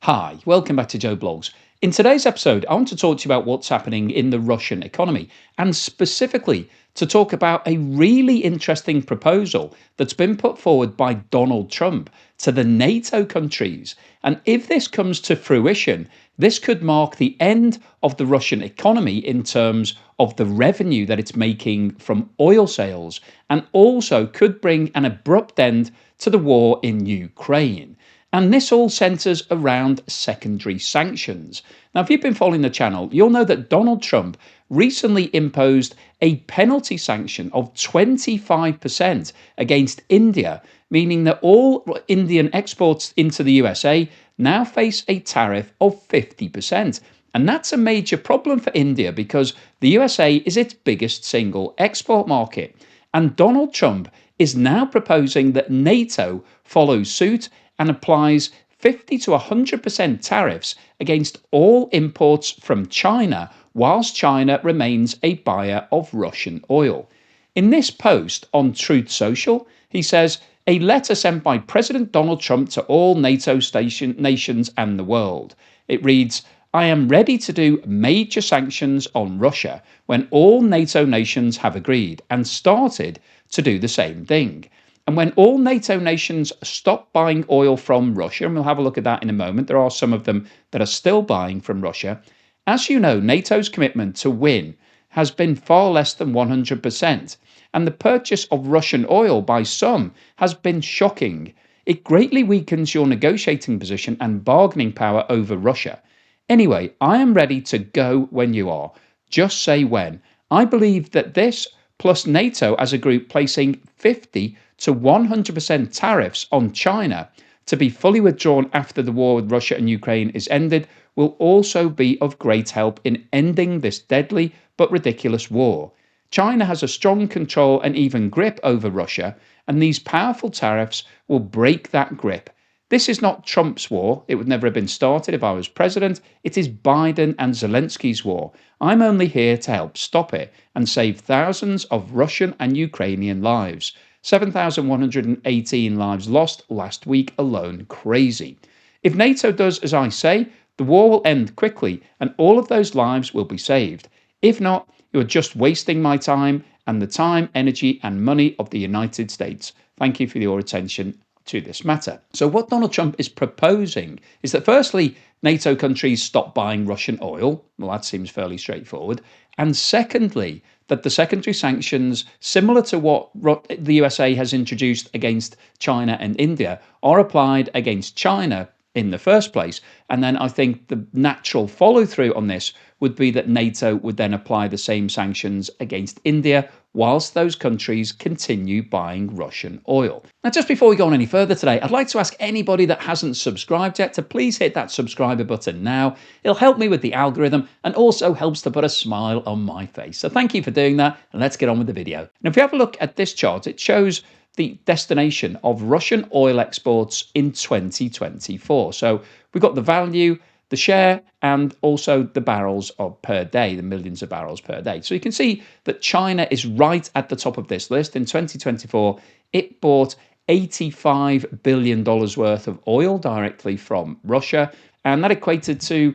Hi, welcome back to Joe Blogs. In today's episode, I want to talk to you about what's happening in the Russian economy, and specifically to talk about a really interesting proposal that's been put forward by Donald Trump to the NATO countries. And if this comes to fruition, this could mark the end of the Russian economy in terms of the revenue that it's making from oil sales, and also could bring an abrupt end to the war in Ukraine. And this all centres around secondary sanctions. Now, if you've been following the channel, you'll know that Donald Trump recently imposed a penalty sanction of 25% against India, meaning that all Indian exports into the USA now face a tariff of 50%. And that's a major problem for India because the USA is its biggest single export market. And Donald Trump is now proposing that NATO follows suit and applies 50 to 100% tariffs against all imports from China, whilst China remains a buyer of Russian oil. In this post on Truth Social, he says, a letter sent by President Donald Trump to all NATO nations and the world. It reads, I am ready to do major sanctions on Russia when all NATO nations have agreed and started to do the same thing. And when all NATO nations stop buying oil from Russia, and we'll have a look at that in a moment, there are some of them that are still buying from Russia. As you know, NATO's commitment to win has been far less than 100%. And the purchase of Russian oil by some has been shocking. It greatly weakens your negotiating position and bargaining power over Russia. Anyway, I am ready to go when you are. Just say when. I believe that this, plus NATO as a group placing 50 to 100% tariffs on China to be fully withdrawn after the war with Russia and Ukraine is ended, will also be of great help in ending this deadly but ridiculous war. China has a strong control and even grip over Russia, and these powerful tariffs will break that grip. This is not Trump's war. It would never have been started if I was president. It is Biden and Zelensky's war. I'm only here to help stop it and save thousands of Russian and Ukrainian lives. 7,118 lives lost last week alone. Crazy. If NATO does as I say, the war will end quickly and all of those lives will be saved. If not, you're just wasting my time and the time, energy, and money of the United States. Thank you for your attention to this matter. So what Donald Trump is proposing is that firstly, NATO countries stop buying Russian oil. Well, that seems fairly straightforward. And secondly, that the secondary sanctions, similar to what the USA has introduced against China and India, are applied against China in the first place. And then I think the natural follow through on this would be that NATO would then apply the same sanctions against India whilst those countries continue buying Russian oil. Now, just before we go on any further today, I'd like to ask anybody that hasn't subscribed yet to please hit that subscriber button now. It'll help me with the algorithm and also helps to put a smile on my face. So thank you for doing that, and let's get on with the video. And if we have a look at this chart, it shows the destination of Russian oil exports in 2024. So we've got the value, the share, and also the barrels per day, the millions of barrels per day. So you can see that China is right at the top of this list. In 2024, it bought $85 billion worth of oil directly from Russia, and that equated to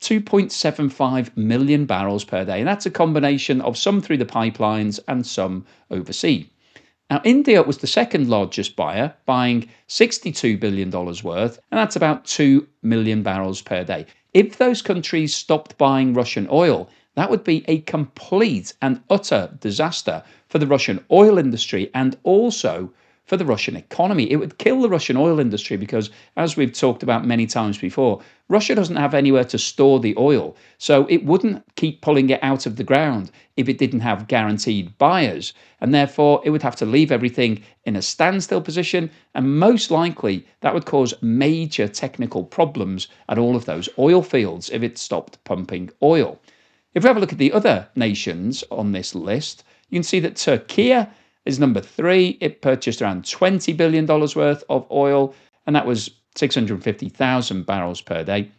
2.75 million barrels per day. And that's a combination of some through the pipelines and some overseas. Now, India was the second largest buyer, buying $62 billion worth, and that's about 2 million barrels per day. If those countries stopped buying Russian oil, that would be a complete and utter disaster for the Russian oil industry and also for the Russian economy. It would kill the Russian oil industry because, as we've talked about many times before, Russia doesn't have anywhere to store the oil. So it wouldn't keep pulling it out of the ground if it didn't have guaranteed buyers. And therefore, it would have to leave everything in a standstill position. And most likely, that would cause major technical problems at all of those oil fields if it stopped pumping oil. If we have a look at the other nations on this list, you can see that Turkey is number 3. It purchased around $20 billion worth of oil, and that was 650,000 barrels per day.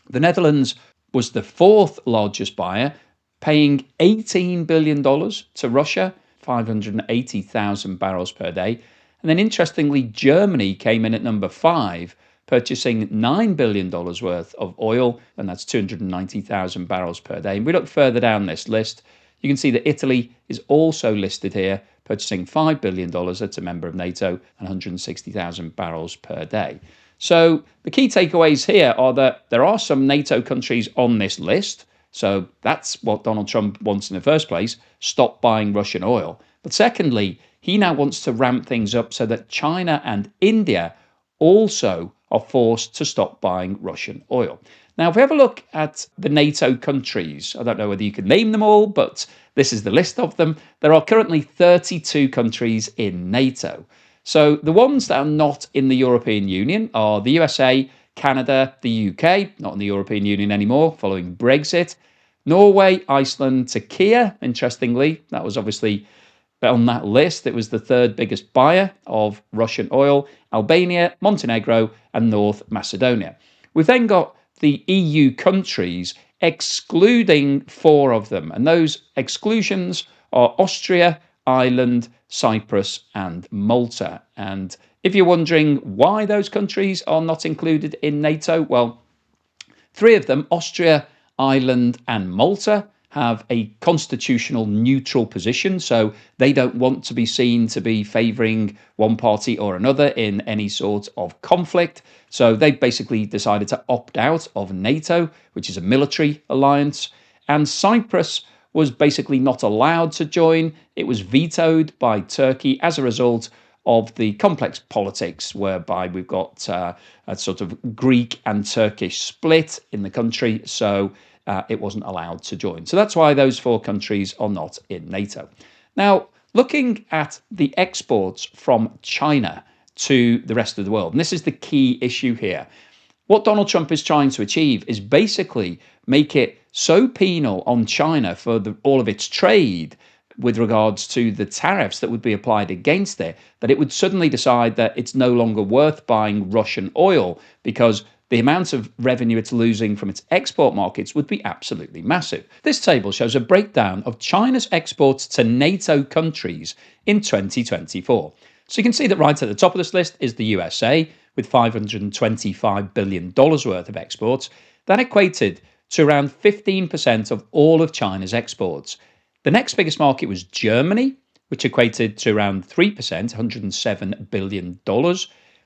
The Netherlands was the 4th largest buyer, paying $18 billion to Russia, 580,000 barrels per day. And then interestingly, Germany came in at number 5, purchasing $9 billion worth of oil, and that's 290,000 barrels per day. And we look further down this list, you can see that Italy is also listed here, purchasing $5 billion, that's a member of NATO, and 160,000 barrels per day. So the key takeaways here are that there are some NATO countries on this list. So that's what Donald Trump wants in the first place, stop buying Russian oil. But secondly, he now wants to ramp things up so that China and India also are forced to stop buying Russian oil. Now, if we have a look at the NATO countries, I don't know whether you can name them all, but this is the list of them. There are currently 32 countries in NATO. So the ones that are not in the European Union are the USA, Canada, the UK, not in the European Union anymore, following Brexit, Norway, Iceland, Turkey, interestingly, that was obviously on that list. It was the third biggest buyer of Russian oil, Albania, Montenegro, and North Macedonia. We've then got the EU countries, excluding 4 of them. And those exclusions are Austria, Ireland, Cyprus, and Malta. And if you're wondering why those countries are not included in NATO, well, 3 of them, Austria, Ireland, and Malta, have a constitutional neutral position, so they don't want to be seen to be favouring one party or another in any sort of conflict. So they basically decided to opt out of NATO, which is a military alliance. And Cyprus was basically not allowed to join. It was vetoed by Turkey as a result of the complex politics whereby we've got a sort of Greek and Turkish split in the country. So it wasn't allowed to join. So that's why those 4 countries are not in NATO. Now, looking at the exports from China to the rest of the world, and this is the key issue here, what Donald Trump is trying to achieve is basically make it so penal on China for all of its trade with regards to the tariffs that would be applied against it, that it would suddenly decide that it's no longer worth buying Russian oil because the amount of revenue it's losing from its export markets would be absolutely massive. This table shows a breakdown of China's exports to NATO countries in 2024. So you can see that right at the top of this list is the USA with $525 billion worth of exports. That equated to around 15% of all of China's exports. The next biggest market was Germany, which equated to around 3%, $107 billion.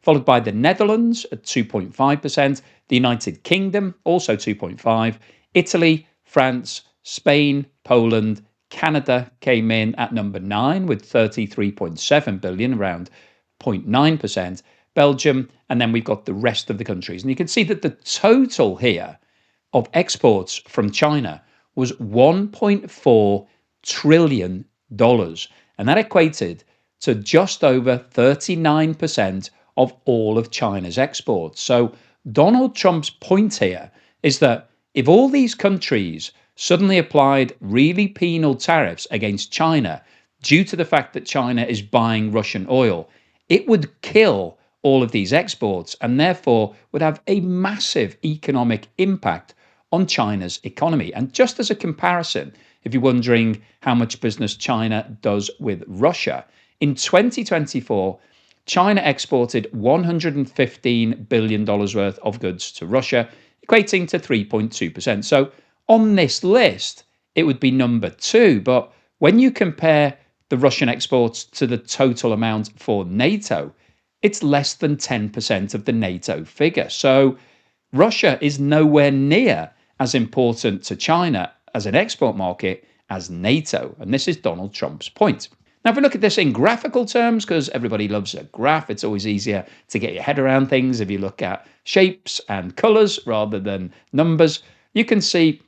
Followed by the Netherlands at 2.5%, the United Kingdom also 2.5%, Italy, France, Spain, Poland, Canada came in at number 9 with 33.7 billion, around 0.9%, Belgium, and then we've got the rest of the countries. And you can see that the total here of exports from China was $1.4 trillion, and that equated to just over 39% of all of China's exports. So Donald Trump's point here is that if all these countries suddenly applied really penal tariffs against China due to the fact that China is buying Russian oil, it would kill all of these exports and therefore would have a massive economic impact on China's economy. And just as a comparison, if you're wondering how much business China does with Russia, in 2024, China exported $115 billion worth of goods to Russia, equating to 3.2%. So on this list, it would be number 2. But when you compare the Russian exports to the total amount for NATO, it's less than 10% of the NATO figure. So Russia is nowhere near as important to China as an export market as NATO. And this is Donald Trump's point. Now, if we look at this in graphical terms, because everybody loves a graph, it's always easier to get your head around things if you look at shapes and colours rather than numbers, you can see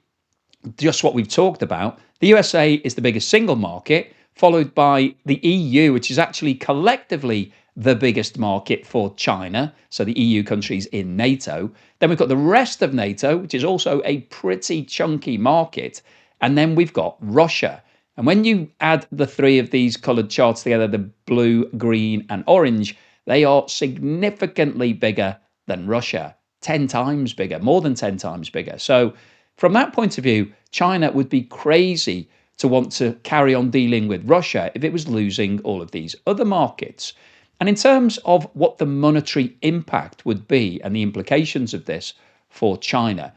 just what we've talked about. The USA is the biggest single market, followed by the EU, which is actually collectively the biggest market for China, so the EU countries in NATO. Then we've got the rest of NATO, which is also a pretty chunky market. And then we've got Russia. And when you add the 3 of these coloured charts together, the blue, green, and orange, they are significantly bigger than Russia, 10 times bigger, more than 10 times bigger. So from that point of view, China would be crazy to want to carry on dealing with Russia if it was losing all of these other markets. And in terms of what the monetary impact would be and the implications of this for China,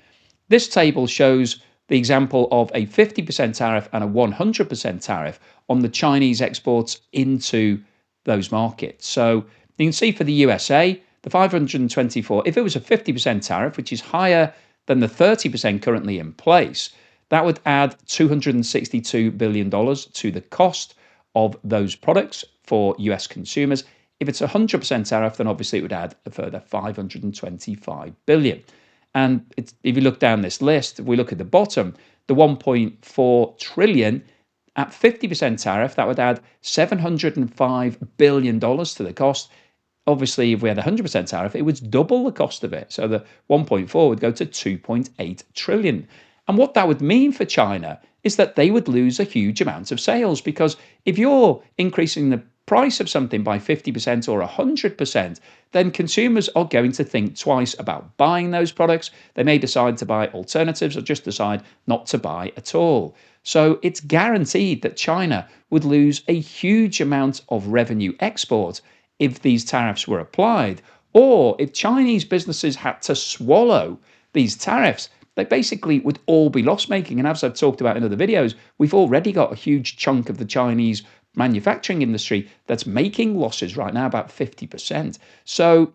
this table shows the example of a 50% tariff and a 100% tariff on the Chinese exports into those markets. So you can see for the USA, the 524, if it was a 50% tariff, which is higher than the 30% currently in place, that would add $262 billion to the cost of those products for US consumers. If it's a 100% tariff, then obviously it would add a further 525 billion. And if you look down this list, if we look at the bottom, the 1.4 trillion at 50% tariff, that would add $705 billion to the cost. Obviously, if we had a 100% tariff, it would double the cost of it. So the 1.4 would go to 2.8 trillion. And what that would mean for China is that they would lose a huge amount of sales, because if you're increasing the price of something by 50% or 100%, then consumers are going to think twice about buying those products. They may decide to buy alternatives or just decide not to buy at all. So it's guaranteed that China would lose a huge amount of revenue export if these tariffs were applied, or if Chinese businesses had to swallow these tariffs. They basically would all be loss making. And as I've talked about in other videos, we've already got a huge chunk of the Chinese manufacturing industry that's making losses right now, about 50%. So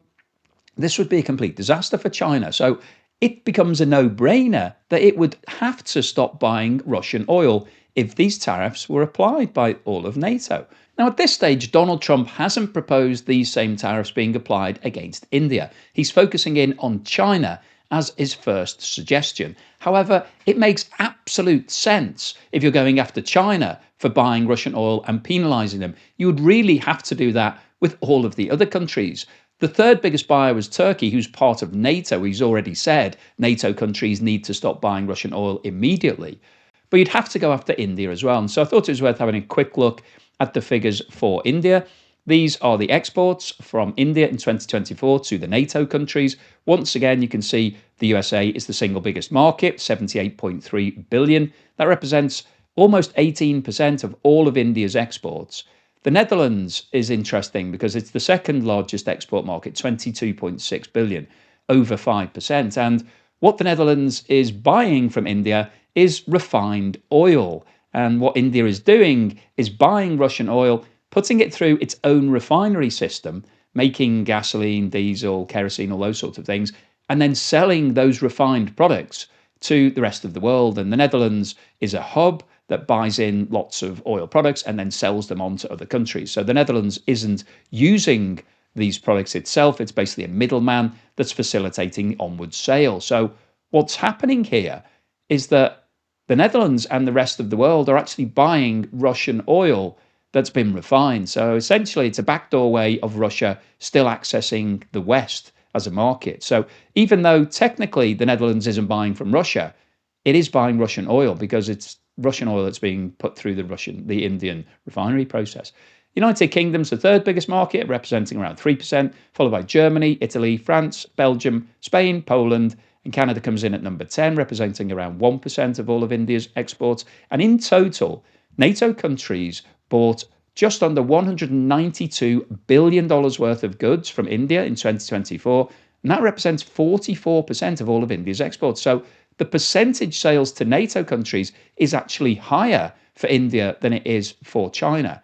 this would be a complete disaster for China. So it becomes a no-brainer that it would have to stop buying Russian oil if these tariffs were applied by all of NATO. Now, at this stage, Donald Trump hasn't proposed these same tariffs being applied against India. He's focusing in on China as his first suggestion. However, it makes absolute sense if you're going after China for buying Russian oil and penalising them. You would really have to do that with all of the other countries. The third biggest buyer was Turkey, who's part of NATO. He's already said NATO countries need to stop buying Russian oil immediately. But you'd have to go after India as well. And so I thought it was worth having a quick look at the figures for India. These are the exports from India in 2024 to the NATO countries. Once again, you can see the USA is the single biggest market, 78.3 billion. That represents almost 18% of all of India's exports. The Netherlands is interesting because it's the second largest export market, 22.6 billion, over 5%. And what the Netherlands is buying from India is refined oil. And what India is doing is buying Russian oil, putting it through its own refinery system, making gasoline, diesel, kerosene, all those sorts of things, and then selling those refined products to the rest of the world. And the Netherlands is a hub that buys in lots of oil products and then sells them on to other countries. So the Netherlands isn't using these products itself. It's basically a middleman that's facilitating the onward sale. So what's happening here is that the Netherlands and the rest of the world are actually buying Russian oil that's been refined. So essentially, it's a backdoor way of Russia still accessing the West as a market. So even though technically the Netherlands isn't buying from Russia, it is buying Russian oil because it's Russian oil that's being put through the Indian refinery process. United Kingdom's the third biggest market, representing around 3%, followed by Germany, Italy, France, Belgium, Spain, Poland, and Canada comes in at number 10, representing around 1% of all of India's exports. And in total, NATO countries bought just under $192 billion worth of goods from India in 2024, and that represents 44% of all of India's exports. So the percentage sales to NATO countries is actually higher for India than it is for China.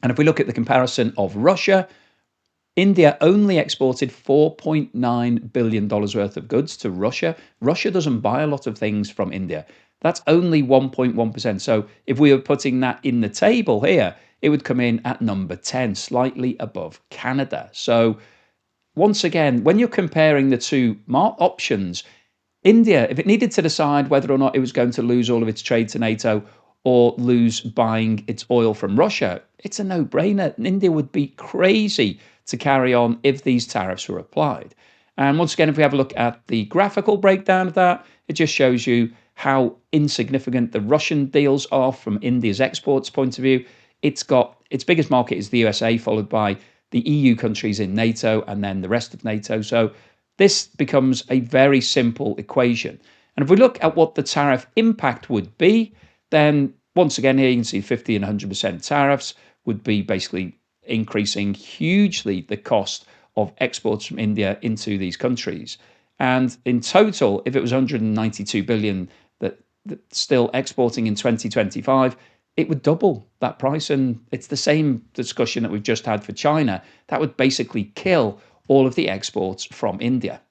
And if we look at the comparison of Russia, India only exported $4.9 billion worth of goods to Russia. Russia doesn't buy a lot of things from India. That's only 1.1%. So if we were putting that in the table here, it would come in at number 10, slightly above Canada. So once again, when you're comparing the two options, India, if it needed to decide whether or not it was going to lose all of its trade to NATO or lose buying its oil from Russia, it's a no-brainer. India would be crazy to carry on if these tariffs were applied. And once again, if we have a look at the graphical breakdown of that, it just shows you how insignificant the Russian deals are from India's exports point of view. It's got its biggest market is the USA, followed by the EU countries in NATO, and then the rest of NATO. So this becomes a very simple equation. And if we look at what the tariff impact would be, then once again, here you can see 50 and 100% tariffs would be basically increasing hugely the cost of exports from India into these countries. And in total, if it was 192 billion that still exporting in 2025, it would double that price. And it's the same discussion that we've just had for China. That would basically kill all of the exports from India.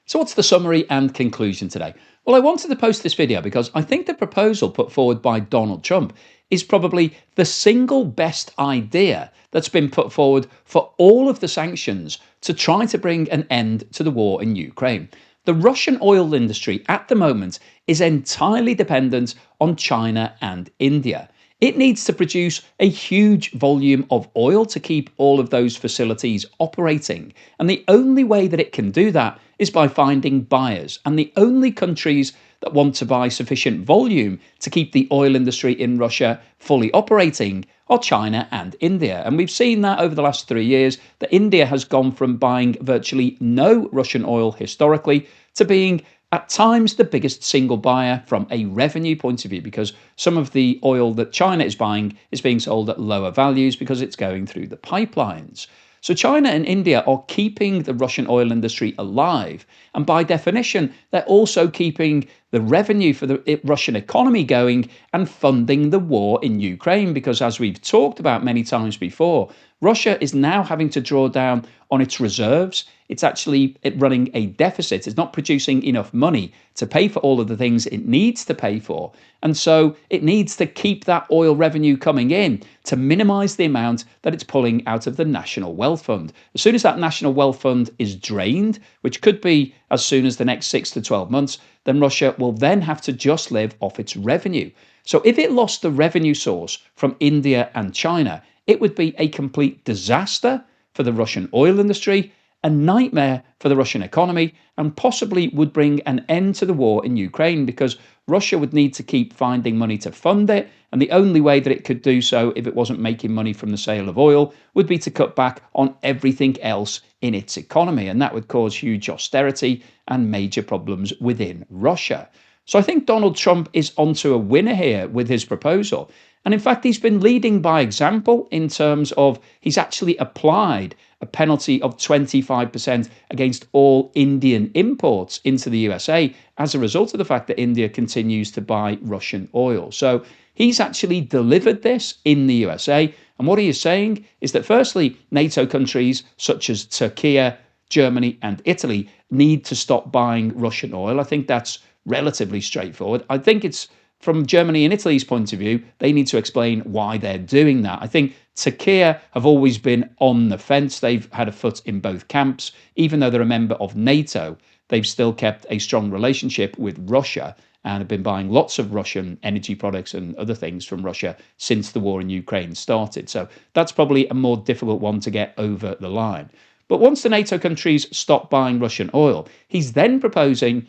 So what's the summary and conclusion today? Well, I wanted to post this video because I think the proposal put forward by Donald Trump is probably the single best idea that's been put forward for all of the sanctions to try to bring an end to the war in Ukraine. The Russian oil industry at the moment is entirely dependent on China and India. It needs to produce a huge volume of oil to keep all of those facilities operating. And the only way that it can do that is by finding buyers. And the only countries that want to buy sufficient volume to keep the oil industry in Russia fully operating are China and India. And we've seen that over the last 3 years, that India has gone from buying virtually no Russian oil historically to being at times the biggest single buyer from a revenue point of view, because some of the oil that China is buying is being sold at lower values because it's going through the pipelines. So China and India are keeping the Russian oil industry alive. And by definition, they're also keeping the revenue for the Russian economy going and funding the war in Ukraine. Because as we've talked about many times before, Russia is now having to draw down on its reserves. It's actually running a deficit. It's not producing enough money to pay for all of the things it needs to pay for. And so it needs to keep that oil revenue coming in to minimize the amount that it's pulling out of the National Wealth Fund. As soon as that National Wealth Fund is drained, which could be as soon as the next 6 to 12 months, then Russia will then have to just live off its revenue. So if it lost the revenue source from India and China, it would be a complete disaster for the Russian oil industry, a nightmare for the Russian economy, and possibly would bring an end to the war in Ukraine, because Russia would need to keep finding money to fund it. And the only way that it could do so, if it wasn't making money from the sale of oil, would be to cut back on everything else in its economy. And that would cause huge austerity and major problems within Russia. So I think Donald Trump is onto a winner here with his proposal. And in fact, he's been leading by example in terms of he's actually applied a penalty of 25% against all Indian imports into the USA as a result of the fact that India continues to buy Russian oil. So he's actually delivered this in the USA. And what he is saying is that firstly, NATO countries such as Turkey, Germany and Italy need to stop buying Russian oil. I think that's relatively straightforward. I think it's from Germany and Italy's point of view, they need to explain why they're doing that. I think Turkey have always been on the fence. They've had a foot in both camps. Even though they're a member of NATO, they've still kept a strong relationship with Russia and have been buying lots of Russian energy products and other things from Russia since the war in Ukraine started. So that's probably a more difficult one to get over the line. But once the NATO countries stop buying Russian oil, he's then proposing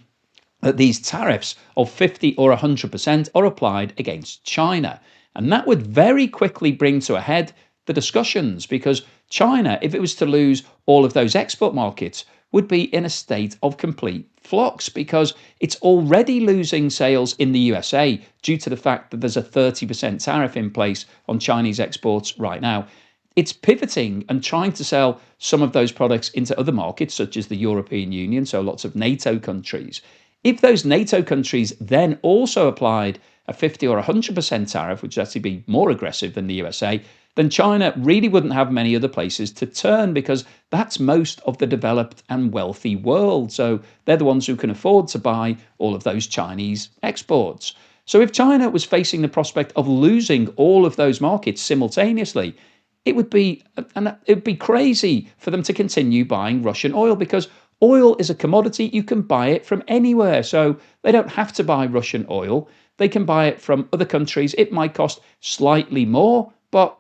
that these tariffs of 50 or 100% are applied against China. And that would very quickly bring to a head the discussions, because China, if it was to lose all of those export markets, would be in a state of complete flux, because it's already losing sales in the USA due to the fact that there's a 30% tariff in place on Chinese exports right now. It's pivoting and trying to sell some of those products into other markets, such as the European Union, so lots of NATO countries. If those NATO countries then also applied a 50 or 100% tariff, which would actually be more aggressive than the USA, then China really wouldn't have many other places to turn, because that's most of the developed and wealthy world. So they're the ones who can afford to buy all of those Chinese exports. So if China was facing the prospect of losing all of those markets simultaneously, it would be crazy for them to continue buying Russian oil, because oil is a commodity. You can buy it from anywhere. So they don't have to buy Russian oil. They can buy it from other countries. It might cost slightly more, but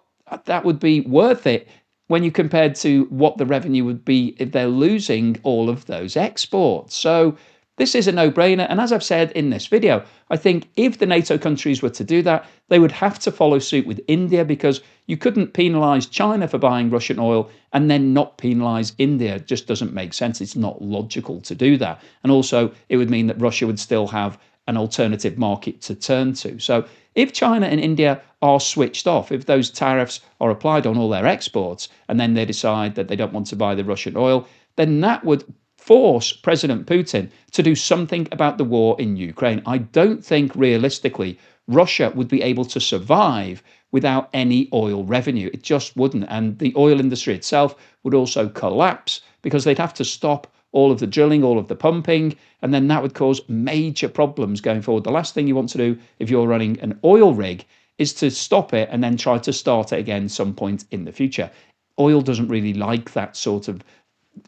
that would be worth it when you compared to what the revenue would be if they're losing all of those exports. So this is a no-brainer. And as I've said in this video, I think if the NATO countries were to do that, they would have to follow suit with India, because you couldn't penalise China for buying Russian oil and then not penalise India. It just doesn't make sense. It's not logical to do that. And also, it would mean that Russia would still have an alternative market to turn to. So if China and India are switched off, if those tariffs are applied on all their exports, and then they decide that they don't want to buy the Russian oil, then that would force President Putin to do something about the war in Ukraine. I don't think realistically Russia would be able to survive without any oil revenue. It just wouldn't. And the oil industry itself would also collapse because they'd have to stop all of the drilling, all of the pumping, and then that would cause major problems going forward. The last thing you want to do if you're running an oil rig is to stop it and then try to start it again some point in the future. Oil doesn't really like that sort of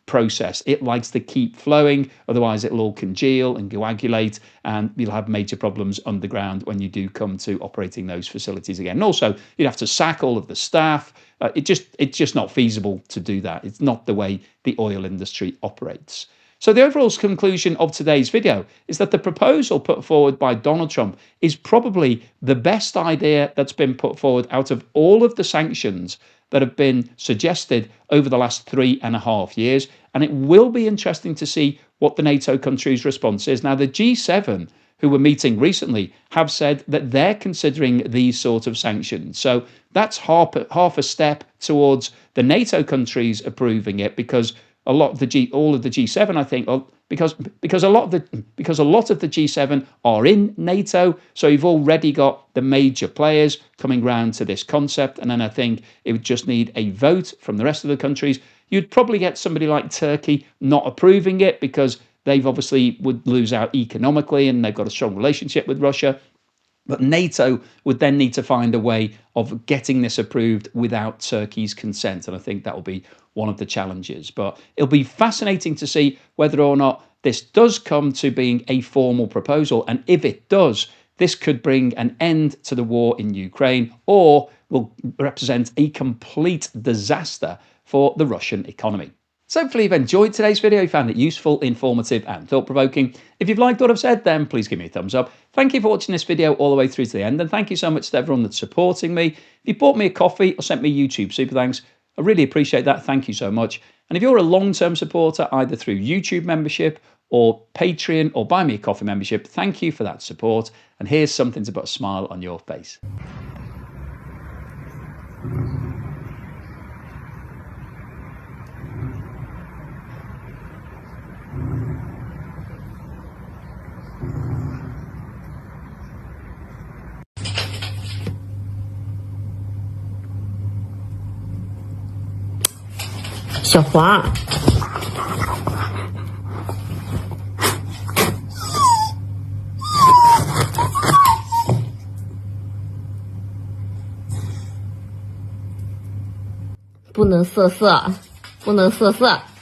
process. It likes to keep flowing, otherwise it'll all congeal and coagulate, and you'll have major problems underground when you do come to operating those facilities again. And also, you'd have to sack all of the staff. It's just not feasible to do that. It's not the way the oil industry operates. So the overall conclusion of today's video is that the proposal put forward by Donald Trump is probably the best idea that's been put forward out of all of the sanctions that have been suggested over the last 3.5 years. And it will be interesting to see what the NATO countries' response is. Now, the G7, who were meeting recently, have said that they're considering these sort of sanctions. So that's half a step towards the NATO countries approving it, because all of the G7, I think, because a lot of the G7 are in NATO, so you've already got the major players coming round to this concept, and then I think it would just need a vote from the rest of the countries. You'd probably get somebody like Turkey not approving it because they've obviously would lose out economically and they've got a strong relationship with Russia. But NATO would then need to find a way of getting this approved without Turkey's consent. And I think that will be one of the challenges. But it'll be fascinating to see whether or not this does come to being a formal proposal. And if it does, this could bring an end to the war in Ukraine, or will represent a complete disaster for the Russian economy. So hopefully you've enjoyed today's video, you found it useful, informative and thought-provoking. If you've liked what I've said, then please give me a thumbs up. Thank you for watching this video all the way through to the end, and thank you so much to everyone that's supporting me. If you bought me a coffee or sent me YouTube super thanks, I really appreciate that. Thank you so much. And if you're a long-term supporter, either through YouTube membership or Patreon or Buy Me a Coffee membership, thank you for that support. And here's something to put a smile on your face. 小黄，不能色色，不能色色。